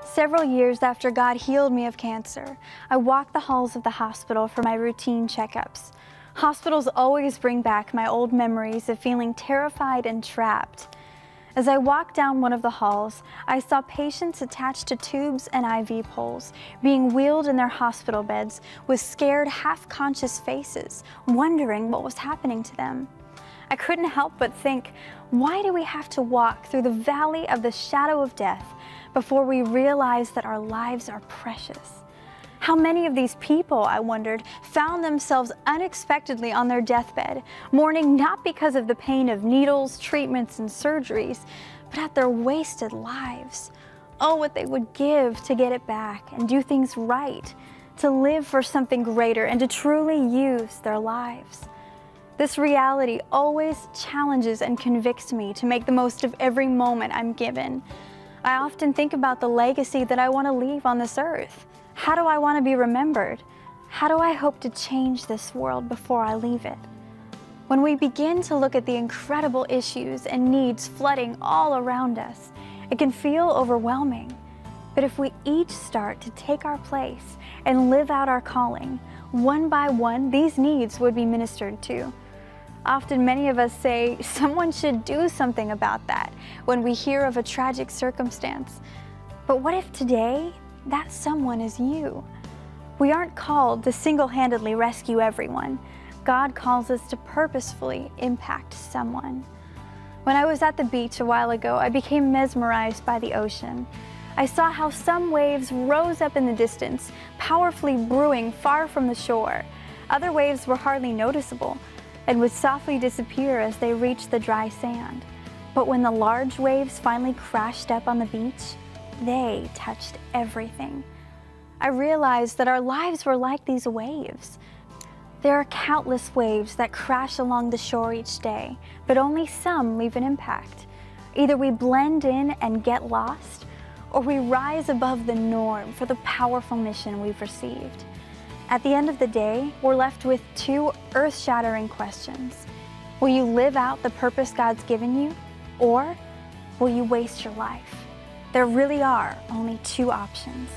Several years after God healed me of cancer, I walked the halls of the hospital for my routine checkups. Hospitals always bring back my old memories of feeling terrified and trapped. As I walked down one of the halls, I saw patients attached to tubes and IV poles, being wheeled in their hospital beds with scared, half-conscious faces, wondering what was happening to them. I couldn't help but think, why do we have to walk through the valley of the shadow of death before we realize that our lives are precious? How many of these people, I wondered, found themselves unexpectedly on their deathbed, mourning not because of the pain of needles, treatments, and surgeries, but at their wasted lives. Oh, what they would give to get it back and do things right, to live for something greater and to truly use their lives. This reality always challenges and convicts me to make the most of every moment I'm given. I often think about the legacy that I want to leave on this earth. How do I want to be remembered? How do I hope to change this world before I leave it? When we begin to look at the incredible issues and needs flooding all around us, it can feel overwhelming. But if we each start to take our place and live out our calling, one by one, these needs would be ministered to. Often many of us say, someone should do something about that when we hear of a tragic circumstance. But what if today, that someone is you? We aren't called to single-handedly rescue everyone. God calls us to purposefully impact someone. When I was at the beach a while ago, I became mesmerized by the ocean. I saw how some waves rose up in the distance, powerfully brewing far from the shore. Other waves were hardly noticeable and would softly disappear as they reached the dry sand. But when the large waves finally crashed up on the beach, they touched everything. I realized that our lives were like these waves. There are countless waves that crash along the shore each day, but only some leave an impact. Either we blend in and get lost, or we rise above the norm for the powerful mission we've received. At the end of the day, we're left with two earth-shattering questions. Will you live out the purpose God's given you, or will you waste your life? There really are only two options.